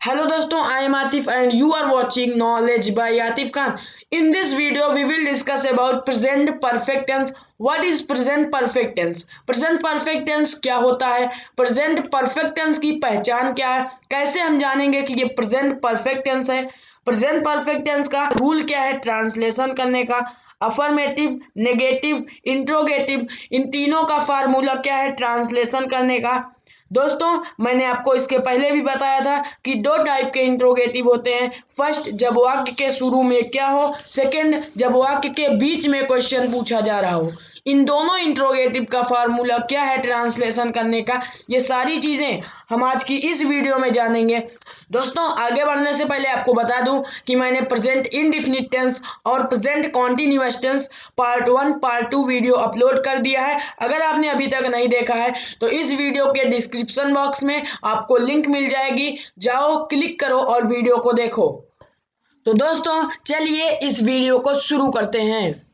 Hello दोस्तों, I am Atif and you are watching Knowledge by Atif Khan. In this video, we will discuss about present perfect tense. What is present perfect tense? Present perfect tense क्या होता है? Present perfect tense की पहचान क्या है? कैसे हम जानेंगे कि ये present perfect tense है? Present perfect tense का रूल क्या है ट्रांसलेशन करने का? अफर्मेटिव, नेगेटिव, इंट्रोगेटिव, इन तीनों का फार्मूला क्या है ट्रांसलेशन करने का? दोस्तों, मैंने आपको इसके पहले भी बताया था कि दो टाइप के इंट्रोगेटिव होते हैं। फर्स्ट, जब वाक्य के शुरू में क्या हो। सेकंड, जब वाक्य के बीच में क्वेश्चन पूछा जा रहा हो। इन दोनों इंट्रोगेटिव का फार्मूला क्या है ट्रांसलेशन करने का, ये सारी चीजें हम आज की इस वीडियो में जानेंगे। दोस्तों, आगे बढ़ने से पहले आपको बता दूं कि मैंने प्रेजेंट इंडेफिनिट टेंस और present continuous tense part 1 part 2 video upload कर दिया है। अगर आपने अभी तक नहीं देखा है तो इस वीडियो के डिस्क्रिप्शन बॉक्स में आपको लिंक मिल जाएगी, जाओ क्लिक करो और वीडियो को देखो। तो दोस्तों, चलिए इस वीडियो को शुरू करते हैं।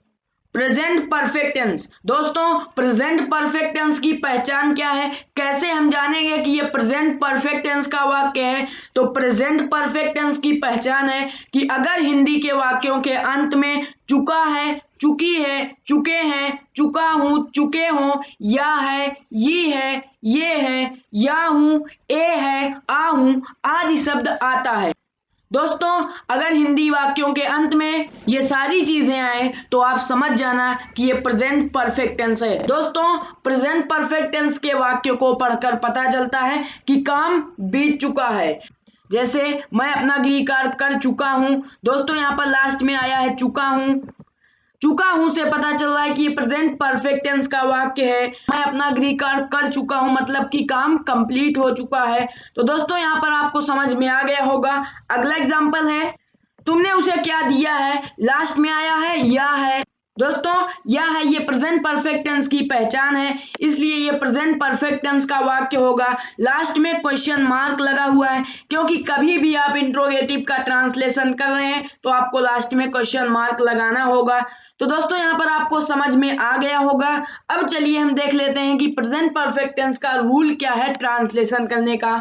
Present perfect tense. दोस्तों, प्रेजेंट परफेक्ट टेंस की पहचान क्या है, कैसे हम जानेंगे कि ये प्रेजेंट परफेक्ट टेंस का वाक्य है? तो प्रेजेंट परफेक्ट टेंस की पहचान है कि अगर हिंदी के वाक्यों के अंत में चुका है, चुकी है, चुके हैं, चुका हूं, चुके हो, या है, ये है, या हूं, ए है, आ हूं आदि शब्द आता है। दोस्तों, अगर हिंदी वाक्यों के अंत में ये सारी चीजें आए तो आप समझ जाना कि ये प्रेजेंट परफेक्ट टेंस है। दोस्तों, प्रेजेंट परफेक्ट टेंस के वाक्यों को पढ़कर पता चलता है कि काम बीत चुका है। जैसे मैं अपना गृह कार्य कर चुका हूं। दोस्तों, यहाँ पर लास्ट में आया है चुका हूं। चुका हूं से पता चल रहा है कि ये प्रेजेंट परफेक्ट टेंस का वाक्य है। मैं अपना गृह कार्य कर चुका हूं मतलब कि काम कंप्लीट हो चुका है। तो दोस्तों, यहां पर आपको समझ में आ गया होगा। अगला एग्जांपल है, तुमने उसे क्या दिया है। लास्ट में आया है या है। दोस्तों, यह है, ये प्रेजेंट परफेक्ट टेंस की पहचान है, इसलिए ये प्रेजेंट परफेक्ट टेंस का वाक्य होगा। लास्ट में क्वेश्चन मार्क लगा हुआ है क्योंकि कभी भी आप इंट्रोगेटिव का ट्रांसलेशन कर रहे हैं तो आपको लास्ट में क्वेश्चन मार्क लगाना होगा। तो दोस्तों, यहाँ पर आपको समझ में आ गया होगा। अब चलिए हम देख लेते हैं कि प्रेजेंट परफेक्ट टेंस का रूल क्या है ट्रांसलेशन करने का।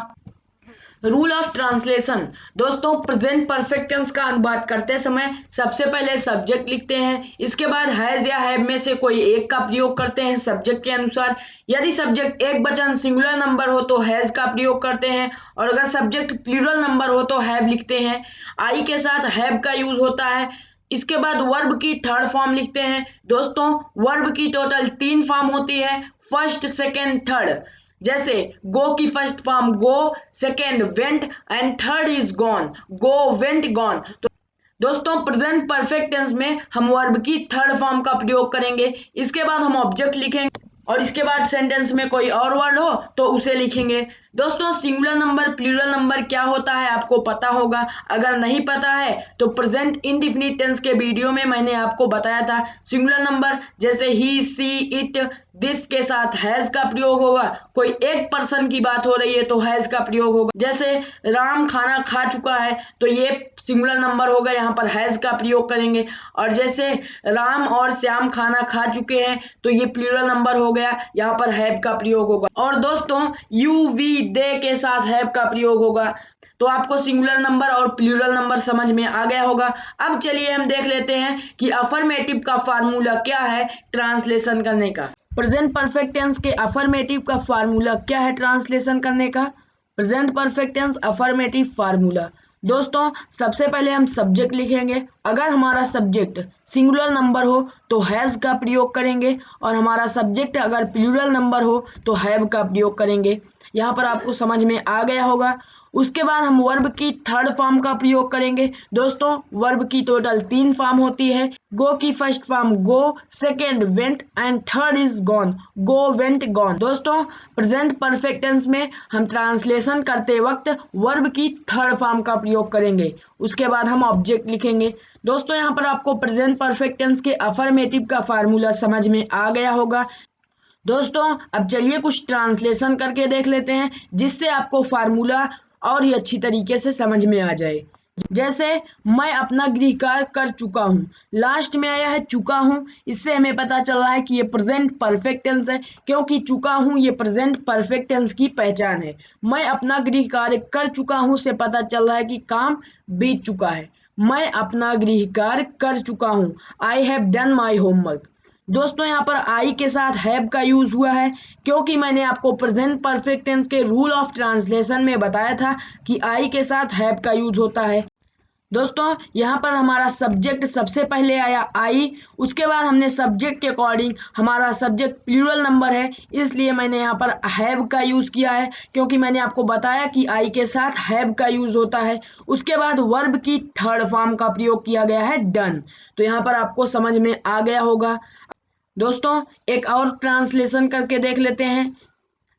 Rule of translation. दोस्तों, प्रेजेंट परफेक्ट टेंस का अनुवाद करते समय सबसे पहले सब्जेक्ट लिखते हैं, इसके बाद हैज या हैव में से कोई एक का प्रयोग करते हैं सब्जेक्ट के अनुसार। यदि सब्जेक्ट एक वचन सिंगुलर नंबर हो तो हैज का प्रयोग करते हैं, और अगर सब्जेक्ट प्लूरल नंबर हो तो हैव लिखते हैं। आई के साथ हैव का यूज होता है। इसके बाद वर्ब की थर्ड फॉर्म लिखते हैं। दोस्तों, वर्ब की टोटल 3 फॉर्म होती है, फर्स्ट, सेकेंड, थर्ड। जैसे गो की first form go, second went and third is gone, go, went, gone. तो दोस्तों, प्रेजेंट परफेक्ट टेंस में हम वर्ब की थर्ड फॉर्म का प्रयोग करेंगे। इसके बाद हम ऑब्जेक्ट लिखेंगे और इसके बाद सेंटेंस में कोई और वर्ड हो तो उसे लिखेंगे। दोस्तों, सिंगुलर नंबर प्लूरल नंबर क्या होता है आपको पता होगा। अगर नहीं पता है तो प्रेजेंट इंडेफिनिट टेंस के वीडियो में मैंने आपको बताया था। सिंगुलर नंबर जैसे ही, सी, इट, दिस के साथ हैज का प्रयोग होगा। कोई एक पर्सन की बात हो रही है तो हैज का प्रयोग होगा। जैसे राम खाना खा चुका है तो ये सिंगुलर नंबर होगा, यहाँ पर हैज का प्रयोग करेंगे। और जैसे राम और श्याम खाना खा चुके हैं तो ये प्लूरल नंबर हो गया, यहाँ पर हैव का प्रयोग होगा। और दोस्तों, यू, वी, दे के साथ हैव का प्रयोग होगा। तो आपको सिंगुलर नंबर और प्लूरल नंबर समझ में आ गया होगा। अब चलिए हम देख लेते हैं कि अफर्मेटिव का फार्मूला क्या है ट्रांसलेशन करने का। प्रेजेंट परफेक्ट टेंस के अफर्मेटिव का फार्मूला क्या है ट्रांसलेशन करने का। Present perfect tense affirmative formula. दोस्तों, सबसे पहले हम सब्जेक्ट लिखेंगे। अगर हमारा सब्जेक्ट सिंगुलर नंबर हो तो हैज का प्रयोग करेंगे, और हमारा सब्जेक्ट अगर प्लूरल नंबर हो तो हैव का प्रयोग करेंगे। यहाँ पर आपको समझ में आ गया होगा। उसके बाद हम वर्ब की थर्ड फॉर्म का प्रयोग करेंगे। दोस्तों, वर्ब की टोटल 3 फॉर्म होती है। गो की first form go, second went and third is gone, go, went, gone. दोस्तों, प्रेजेंट परफेक्ट टेंस में हम ट्रांसलेशन करते वक्त वर्ब की थर्ड फॉर्म का प्रयोग करेंगे। उसके बाद हम ऑब्जेक्ट लिखेंगे। दोस्तों, यहाँ पर आपको प्रेजेंट परफेक्ट टेंस के अफर्मेटिव का फार्मूला समझ में आ गया होगा। दोस्तों, अब चलिए कुछ ट्रांसलेशन करके देख लेते हैं जिससे आपको फार्मूला और ही अच्छी तरीके से समझ में आ जाए। जैसे मैं अपना गृह कार्य कर चुका हूँ, लास्ट में आया है चुका हूँ, इससे हमें पता चल रहा है कि ये प्रेजेंट परफेक्ट टेंस है, क्योंकि चुका हूँ ये प्रेजेंट परफेक्ट टेंस की पहचान है। मैं अपना गृह कार्य कर चुका हूँ से पता चल रहा है कि काम बीत चुका है। मैं अपना गृह कार्य कर चुका हूँ, I have done my homework. दोस्तों यहाँ पर आई के साथ हैव का यूज हुआ है, क्योंकि मैंने आपको प्रेजेंट परफेक्ट टेंस के रूल ऑफ ट्रांसलेशन में बताया था कि आई के साथ हैव का यूज होता है। दोस्तों यहाँ पर हमारा सब्जेक्ट सबसे पहले आया आई, उसके बाद हमने सब्जेक्ट के अकॉर्डिंग, हमारा सब्जेक्ट प्लूरल नंबर है इसलिए मैंने यहाँ पर हैव का यूज किया है, क्योंकि मैंने आपको बताया कि आई के साथ हैव का यूज होता है। उसके बाद वर्ब की थर्ड फॉर्म का प्रयोग किया गया है डन। तो यहाँ पर आपको समझ में आ गया होगा। दोस्तों एक और ट्रांसलेशन करके देख लेते हैं।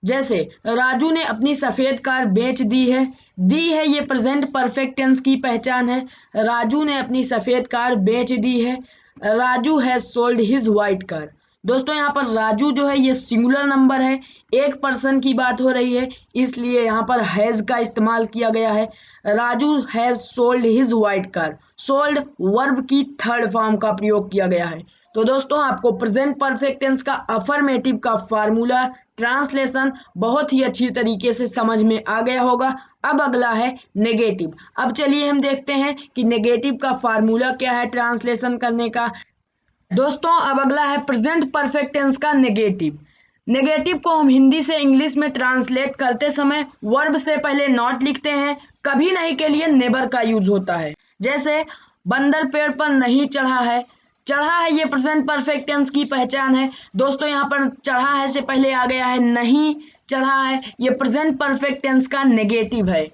जैसे राजू ने अपनी सफेद कार बेच दी है ये प्रेजेंट परफेक्ट टेंस की पहचान है। राजू ने अपनी सफेद कार बेच दी है, Raju has sold his white car. दोस्तों यहाँ पर राजू जो है ये सिंगुलर नंबर है, एक पर्सन की बात हो रही है, इसलिए यहाँ पर हैज का इस्तेमाल किया गया है। Raju has sold his white car, sold verb की थर्ड फॉर्म का प्रयोग किया गया है। तो दोस्तों आपको प्रेजेंट परफेक्ट टेंस का अफर्मेटिव का फार्मूला ट्रांसलेशन बहुत ही अच्छी तरीके से समझ में आ गया होगा। अब अगला है नेगेटिव। अब चलिए हम देखते हैं कि नेगेटिव का फार्मूला क्या है ट्रांसलेशन करने का। दोस्तों अब अगला है प्रेजेंट परफेक्ट टेंस का नेगेटिव। नेगेटिव को हम हिंदी से इंग्लिश में ट्रांसलेट करते समय वर्ब से पहले नॉट लिखते हैं, कभी नहीं के लिए नेवर का यूज होता है। जैसे बंदर पेड़ पर नहीं चढ़ा है, चढ़ा है ये प्रेजेंट परफेक्ट टेंस की पहचान है। दोस्तों यहाँ पर चढ़ा है से पहले आ गया है नहीं चढ़ा है, ये प्रेजेंट परफेक्ट टेंस का नेगेटिव है।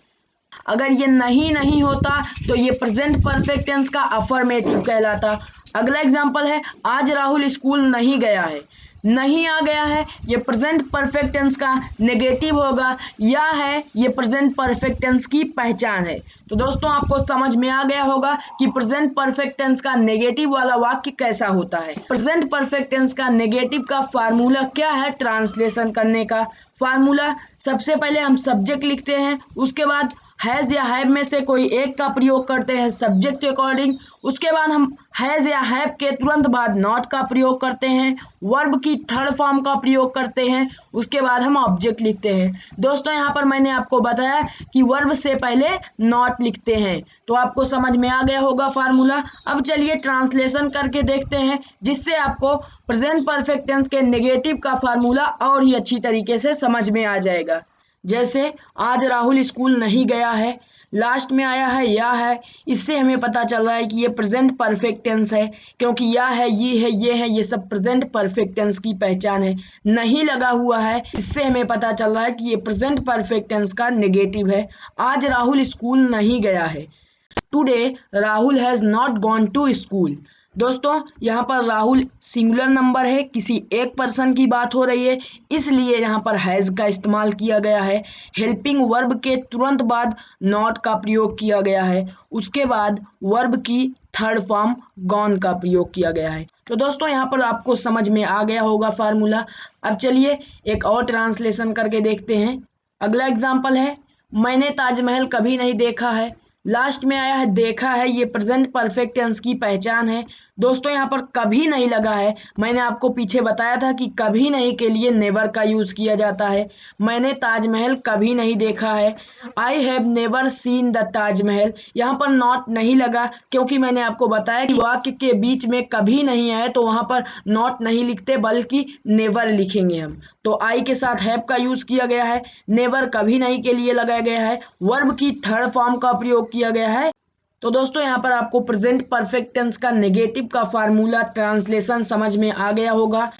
अगर ये नहीं होता तो ये प्रेजेंट परफेक्ट टेंस का अफर्मेटिव कहलाता। अगला एग्जांपल है आज राहुल स्कूल नहीं गया है, नहीं आ गया है ये प्रेजेंट परफेक्ट टेंस का नेगेटिव होगा, या है ये प्रेजेंट परफेक्ट टेंस की पहचान है। तो दोस्तों आपको समझ में आ गया होगा कि प्रेजेंट परफेक्ट टेंस का नेगेटिव वाला वाक्य कैसा होता है। प्रेजेंट परफेक्ट टेंस का नेगेटिव का फार्मूला क्या है ट्रांसलेशन करने का। फार्मूला सबसे पहले हम सब्जेक्ट लिखते हैं, उसके बाद हैज़ या हैव में से कोई एक का प्रयोग करते हैं सब्जेक्ट के अकॉर्डिंग, उसके बाद हम हैज़ या हैव के तुरंत बाद नॉट का प्रयोग करते हैं, वर्ब की थर्ड फॉर्म का प्रयोग करते हैं, उसके बाद हम ऑब्जेक्ट लिखते हैं। दोस्तों यहाँ पर मैंने आपको बताया कि वर्ब से पहले नॉट लिखते हैं, तो आपको समझ में आ गया होगा फार्मूला। अब चलिए ट्रांसलेशन करके देखते हैं, जिससे आपको प्रेजेंट परफेक्ट टेंस के नेगेटिव का फार्मूला और ही अच्छी तरीके से समझ में आ जाएगा। जैसे आज राहुल स्कूल नहीं गया है, लास्ट में आया है या है, इससे हमें पता चल रहा है कि ये प्रेजेंट परफेक्ट टेंस है, क्योंकि या है ये है ये सब प्रेजेंट परफेक्ट टेंस की पहचान है। नहीं लगा हुआ है, इससे हमें पता चल रहा है कि ये प्रेजेंट परफेक्ट टेंस का नेगेटिव है। आज राहुल स्कूल नहीं गया है, today Rahul has not gone to school. दोस्तों यहाँ पर राहुल सिंगुलर नंबर है, किसी एक पर्सन की बात हो रही है, इसलिए यहाँ पर हैज़ का इस्तेमाल किया गया है। हेल्पिंग वर्ब के तुरंत बाद नॉट का प्रयोग किया गया है, उसके बाद वर्ब की थर्ड फॉर्म गॉन का प्रयोग किया गया है। तो दोस्तों यहाँ पर आपको समझ में आ गया होगा फार्मूला। अब चलिए एक और ट्रांसलेशन करके देखते हैं। अगला एग्जाम्पल है मैंने ताजमहल कभी नहीं देखा है, लास्ट में आया है देखा है, ये प्रेजेंट परफेक्ट टेंस की पहचान है। दोस्तों यहाँ पर कभी नहीं लगा है, मैंने आपको पीछे बताया था कि कभी नहीं के लिए नेवर का यूज किया जाता है। मैंने ताजमहल कभी नहीं देखा है, I have never seen the Taj Mahal. यहाँ पर नॉट नहीं लगा, क्योंकि मैंने आपको बताया कि वाक्य के बीच में कभी नहीं आए तो वहाँ पर नॉट नहीं लिखते बल्कि नेवर लिखेंगे हम। तो आई के साथ हैव का यूज किया गया है, नेवर कभी नहीं के लिए लगाया गया है, वर्ब की थर्ड फॉर्म का प्रयोग किया गया है। तो दोस्तों यहाँ पर आपको प्रेजेंट परफेक्ट टेंस का नेगेटिव का फार्मूला ट्रांसलेशन समझ में आ गया होगा।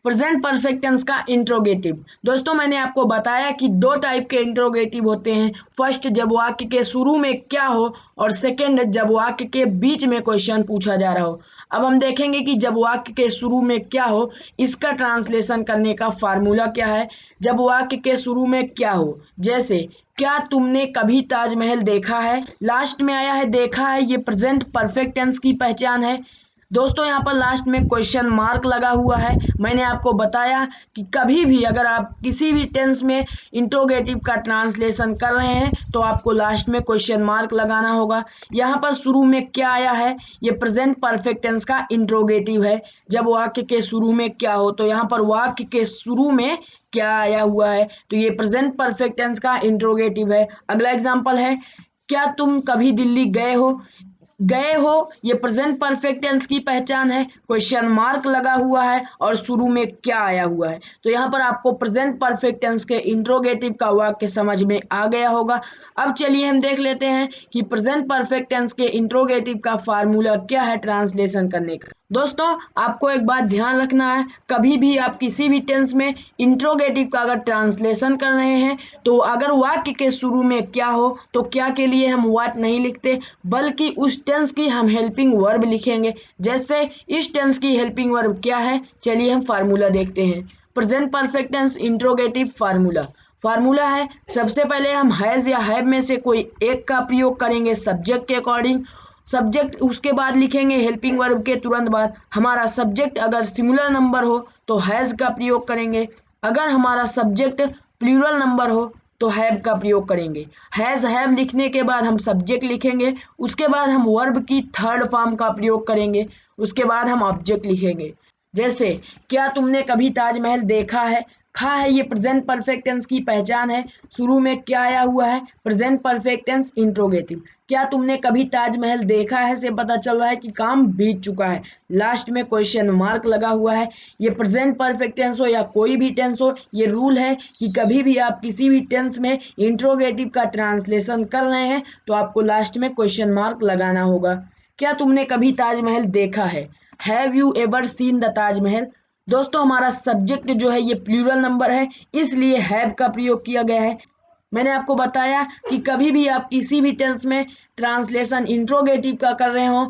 प्रेजेंट परफेक्ट टेंस का इंट्रोगेटिव। दोस्तों मैंने आपको बताया कि दो टाइप के इंट्रोगेटिव होते हैं, फर्स्ट जब वाक्य के शुरू में क्या हो, और सेकंड जब वाक्य के बीच में क्वेश्चन पूछा जा रहा हो। अब हम देखेंगे कि जब वाक्य के शुरू में क्या हो, इसका ट्रांसलेशन करने का फार्मूला क्या है। जब वाक्य के शुरू में क्या हो, जैसे क्या तुमने कभी ताजमहल देखा है, लास्ट में आया है देखा है, ये प्रेजेंट परफेक्ट टेंस की पहचान है। दोस्तों यहाँ पर लास्ट में क्वेश्चन मार्क लगा हुआ है। मैंने आपको बताया कि कभी भी अगर आप किसी भी टेंस में इंट्रोगेटिव का ट्रांसलेशन कर रहे हैं तो आपको लास्ट में क्वेश्चन मार्क लगाना होगा। यहाँ पर शुरू में क्या आया है, ये प्रेजेंट परफेक्ट टेंस का इंट्रोगेटिव है। जब वाक्य के शुरू में क्या हो, तो यहाँ पर वाक्य के शुरू में क्या आया हुआ है, तो ये प्रेजेंट परफेक्ट टेंस का इंट्रोगेटिव है। अगला एग्जांपल है, क्या तुम कभी दिल्ली गए हो। गए हो ये प्रेजेंट परफेक्ट टेंस की पहचान है। क्वेश्चन मार्क लगा हुआ है और शुरू में क्या आया हुआ है, तो यहाँ पर आपको प्रेजेंट परफेक्ट टेंस के इंट्रोगेटिव का वाक्य समझ में आ गया होगा। अब चलिए हम देख लेते हैं कि प्रेजेंट परफेक्ट टेंस के इंट्रोगेटिव का फार्मूला क्या है ट्रांसलेशन करने का। दोस्तों आपको एक बात ध्यान रखना है, कभी भी आप किसी भी टेंस में इंट्रोगेटिव का अगर ट्रांसलेशन कर रहे हैं तो अगर वाक्य के शुरू में क्या हो तो क्या के लिए हम व्हाट नहीं लिखते, बल्कि उस टेंस की हम हेल्पिंग वर्ब लिखेंगे। जैसे इस टेंस की हेल्पिंग वर्ब क्या है, चलिए हम फार्मूला देखते हैं। Present perfect tense interrogative formula है, सबसे पहले हम हैज या हैव में से कोई एक का प्रयोग करेंगे सब्जेक्ट के अकॉर्डिंग। सब्जेक्ट उसके बाद लिखेंगे हेल्पिंग वर्ब के तुरंत बाद। हमारा सब्जेक्ट अगर सिंगुलर नंबर हो तो हैज का प्रयोग करेंगे, अगर हमारा सब्जेक्ट प्लूरल नंबर हो तो हैव का प्रयोग करेंगे। हैज हैव लिखने के बाद हम सब्जेक्ट लिखेंगे, उसके बाद हम वर्ब की थर्ड फॉर्म का प्रयोग करेंगे, उसके बाद हम ऑब्जेक्ट लिखेंगे। जैसे क्या तुमने कभी ताजमहल देखा है। खा है ये प्रेजेंट परफेक्ट टेंस की पहचान है। शुरू में क्या आया हुआ है, प्रेजेंट परफेक्ट टेंस इंट्रोगेटिव। क्या तुमने कभी ताजमहल देखा है से पता चल रहा है कि काम बीत चुका है। लास्ट में क्वेश्चन मार्क लगा हुआ है। ये प्रेजेंट परफेक्ट टेंस हो या कोई भी टेंस हो, ये रूल है कि कभी भी आप किसी भी टेंस में इंट्रोगेटिव का ट्रांसलेशन कर रहे हैं तो आपको लास्ट में क्वेश्चन मार्क लगाना होगा। क्या तुमने कभी ताजमहल देखा है, have you ever seen the Taj Mahal. दोस्तों हमारा सब्जेक्ट जो है ये प्लूरल नंबर है, इसलिए हैव का प्रयोग किया गया है। मैंने आपको बताया कि कभी भी आप किसी भी टेंस में ट्रांसलेशन इंट्रोगेटिव का कर रहे हो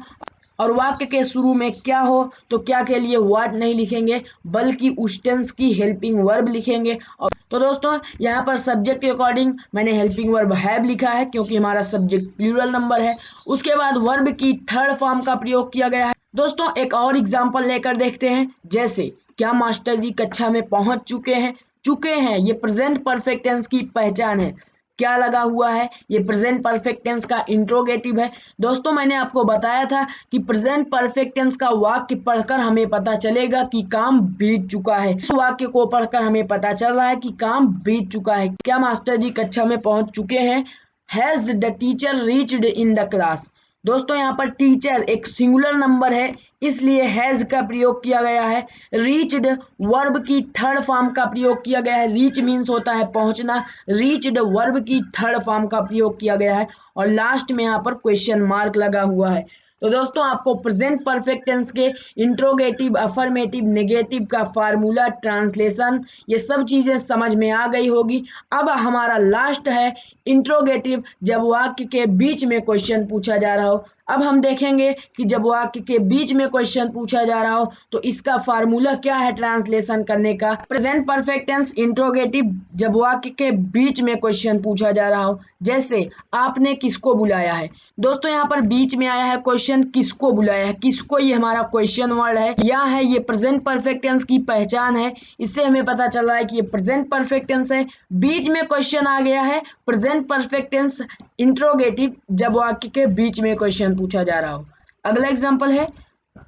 और वाक्य के शुरू में क्या हो तो क्या के लिए व्हाट नहीं लिखेंगे, बल्कि उस टेंस की हेल्पिंग वर्ब लिखेंगे। और तो दोस्तों यहाँ पर सब्जेक्ट के अकॉर्डिंग मैंने हेल्पिंग वर्ब हैव लिखा है क्योंकि हमारा सब्जेक्ट प्लूरल नंबर है। उसके बाद वर्ब की थर्ड फॉर्म का प्रयोग किया गया है। दोस्तों एक और एग्जांपल लेकर देखते हैं। जैसे क्या मास्टर जी कक्षा में पहुंच चुके हैं ये प्रेजेंट परफेक्ट टेंस की पहचान है। क्या लगा हुआ है, ये प्रेजेंट परफेक्ट टेंस का इंट्रोगेटिव है। दोस्तों मैंने आपको बताया था कि प्रेजेंट परफेक्ट टेंस का वाक्य पढ़कर हमें पता चलेगा कि काम बीत चुका है। इस वाक्य को पढ़कर हमें पता चल रहा है कि काम बीत चुका है। क्या मास्टर जी कक्षा में पहुंच चुके हैं। Has the teacher reached in the class. दोस्तों यहाँ पर टीचर एक सिंगुलर नंबर है, इसलिए हैज का प्रयोग किया गया है। रीच्ड वर्ब की थर्ड फॉर्म का प्रयोग किया गया है। रीच मीन्स होता है पहुंचना, रीच्ड वर्ब की थर्ड फॉर्म का प्रयोग किया गया है और लास्ट में यहाँ पर क्वेश्चन मार्क लगा हुआ है। तो दोस्तों आपको प्रेजेंट परफेक्ट टेंस के इंट्रोगेटिव, अफर्मेटिव, नेगेटिव का फार्मूला, ट्रांसलेशन, ये सब चीजें समझ में आ गई होगी। अब हमारा लास्ट है इंट्रोगेटिव, जब वाक्य के बीच में क्वेश्चन पूछा जा रहा हो। अब हम देखेंगे कि जब वाक्य के बीच में क्वेश्चन पूछा जा रहा हो तो इसका फार्मूला क्या है ट्रांसलेशन करने का। प्रेजेंट परफेक्ट टेंस इंट्रोगेटिव जब वाक्य के बीच में क्वेश्चन पूछा जा रहा हो। जैसे आपने किसको बुलाया है। दोस्तों यहाँ पर बीच में आया है क्वेश्चन किसको बुलाया है, किसको ये हमारा क्वेश्चन वर्ड है, या है ये प्रेजेंट परफेक्ट टेंस की पहचान है। इससे हमें पता चल रहा है कि ये प्रेजेंट परफेक्ट टेंस है। बीच में क्वेश्चन आ गया है, प्रेजेंट परफेक्ट टेंस इंट्रोगेटिव जब वाक्य के बीच में क्वेश्चन पूछा जा रहा हो। अगला एग्जांपल है,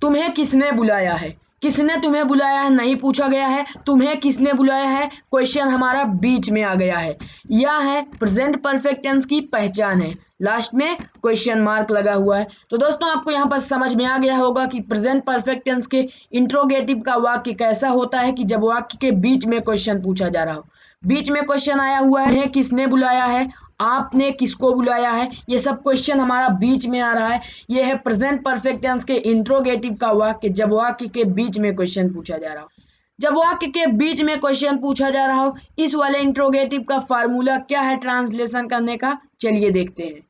तुम्हें किसने बुलाया है। किसने तुम्हें बुलाया है नहीं पूछा गया है, तुम्हें किसने बुलाया है क्वेश्चन हमारा बीच में आ गया है। यह है प्रेजेंट परफेक्ट टेंस की पहचान है, लास्ट में क्वेश्चन मार्क लगा हुआ है। तो दोस्तों आपको यहाँ पर समझ में आ गया होगा कि प्रेजेंट परफेक्ट टेंस के इंट्रोगेटिव का वाक्य कैसा होता है कि जब वाक्य के बीच में क्वेश्चन पूछा जा रहा हो। बीच में क्वेश्चन आया हुआ है, किसने बुलाया है, आपने किसको बुलाया है, ये सब क्वेश्चन हमारा बीच में आ रहा है। ये है प्रेजेंट परफेक्ट टेंस के इंट्रोगेटिव का वाक्य जब वाक्य के बीच में क्वेश्चन पूछा जा रहा हो। जब वाक्य के बीच में क्वेश्चन पूछा जा रहा हो, इस वाले इंट्रोगेटिव का फार्मूला क्या है ट्रांसलेशन करने का, चलिए देखते हैं।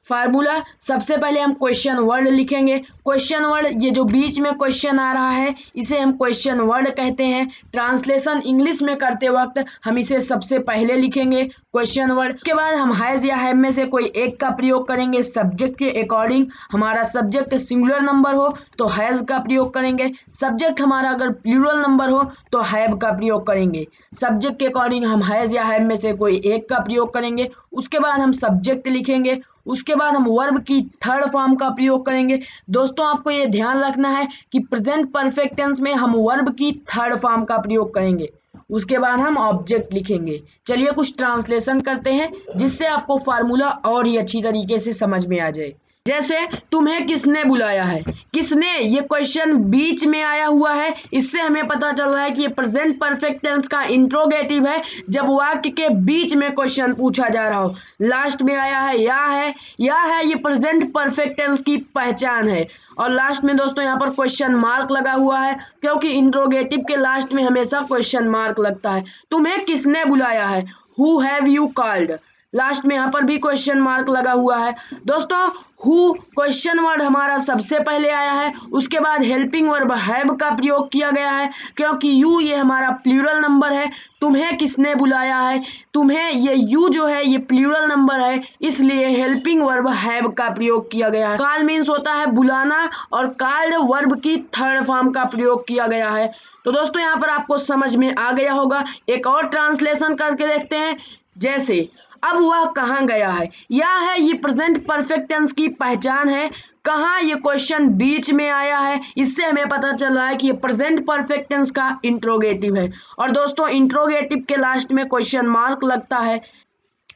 फार्मूला, सबसे पहले हम क्वेश्चन वर्ड लिखेंगे। क्वेश्चन वर्ड, ये जो बीच में क्वेश्चन आ रहा है इसे हम क्वेश्चन वर्ड कहते हैं। ट्रांसलेशन इंग्लिश में करते वक्त हम इसे सबसे पहले लिखेंगे क्वेश्चन वर्ड। के बाद हम हैज़ या हैव में से कोई एक का प्रयोग करेंगे सब्जेक्ट के अकॉर्डिंग। हमारा सब्जेक्ट सिंगुलर नंबर हो तो हैज़ का प्रयोग करेंगे, सब्जेक्ट हमारा अगर प्लूरल नंबर हो तो हैव का प्रयोग करेंगे। सब्जेक्ट के अकॉर्डिंग हम हैज़ या हैव में से कोई एक का प्रयोग करेंगे। उसके बाद हम सब्जेक्ट लिखेंगे। उसके बाद हम वर्ब की थर्ड फॉर्म का प्रयोग करेंगे। दोस्तों आपको ये ध्यान रखना है कि प्रेजेंट परफेक्ट टेंस में हम वर्ब की थर्ड फॉर्म का प्रयोग करेंगे। उसके बाद हम ऑब्जेक्ट लिखेंगे। चलिए कुछ ट्रांसलेशन करते हैं जिससे आपको फार्मूला और ही अच्छी तरीके से समझ में आ जाए। जैसे तुम्हें किसने बुलाया है, किसने, ये क्वेश्चन बीच में आया हुआ है, इससे हमें पता चल रहा है कि ये प्रेजेंट परफेक्ट टेंस का इंट्रोगेटिव है जब वाक्य के बीच में क्वेश्चन पूछा जा रहा हो। लास्ट में आया है, या है, ये प्रेजेंट परफेक्ट टेंस की पहचान है। और लास्ट में दोस्तों यहाँ पर क्वेश्चन मार्क लगा हुआ है क्योंकि इंट्रोगेटिव के लास्ट में हमेशा क्वेश्चन मार्क लगता है। तुम्हें किसने बुलाया है, who have you called, last में यहाँ पर भी क्वेश्चन मार्क लगा हुआ है। दोस्तों हु क्वेश्चन वर्ड हमारा सबसे पहले आया है, उसके बाद हेल्पिंग वर्ब हैव का प्रयोग किया गया है क्योंकि यू ये हमारा प्लूरल नंबर है। तुम्हें किसने बुलाया है, तुम्हें, ये यू जो है ये प्लूरल नंबर है, इसलिए हेल्पिंग वर्ब हैव का प्रयोग किया गया है। कॉल मीन्स होता है बुलाना और कॉल्ड वर्ब की थर्ड फॉर्म का प्रयोग किया गया है। तो दोस्तों यहाँ पर आपको समझ में आ गया होगा। एक और ट्रांसलेशन करके देखते हैं। जैसे अब वह कहाँ गया है, या है, ये प्रेजेंट परफेक्ट टेंस की पहचान है। कहाँ, ये क्वेश्चन बीच में आया है, इससे हमें पता चल रहा है कि ये प्रेजेंट परफेक्ट टेंस का इंट्रोगेटिव है। और दोस्तों इंट्रोगेटिव के लास्ट में क्वेश्चन मार्क लगता है।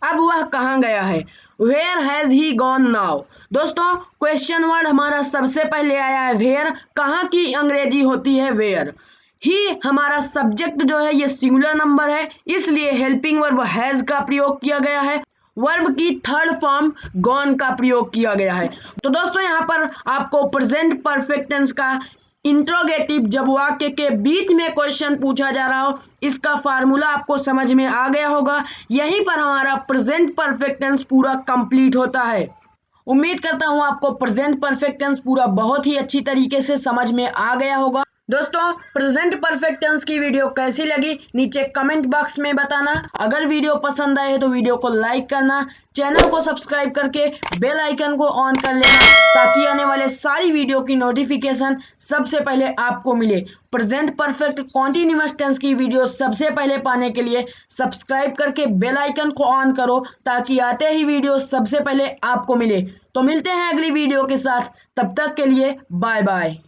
अब वह कहाँ गया है, where has he gone now. दोस्तों क्वेश्चन वर्ड हमारा सबसे पहले आया है वेयर, कहाँ की अंग्रेजी होती है वेयर। ही हमारा सब्जेक्ट जो है ये सिंगुलर नंबर है, इसलिए हेल्पिंग वर्ब हैज का प्रयोग किया गया है। वर्ब की थर्ड फॉर्म गॉन का प्रयोग किया गया है। तो दोस्तों यहाँ पर आपको प्रेजेंट परफेक्ट टेंस का इंट्रोगेटिव जब वाक्य के बीच में क्वेश्चन पूछा जा रहा हो, इसका फार्मूला आपको समझ में आ गया होगा। यहीं पर हमारा प्रेजेंट परफेक्ट टेंस पूरा कंप्लीट होता है। उम्मीद करता हूँ आपको प्रेजेंट परफेक्ट टेंस पूरा बहुत ही अच्छी तरीके से समझ में आ गया होगा। दोस्तों प्रेजेंट परफेक्ट टेंस की वीडियो कैसी लगी नीचे कमेंट बॉक्स में बताना। अगर वीडियो पसंद आए तो वीडियो को लाइक करना, चैनल को सब्सक्राइब करके बेल आइकन को ऑन कर लेना ताकि आने वाले सारी वीडियो की नोटिफिकेशन सबसे पहले आपको मिले। प्रेजेंट परफेक्ट कॉन्टिन्यूअस टेंस की वीडियो सबसे पहले पाने के लिए सब्सक्राइब करके बेल आइकन को ऑन करो ताकि आते ही वीडियो सबसे पहले आपको मिले। तो मिलते हैं अगली वीडियो के साथ, तब तक के लिए बाय बाय।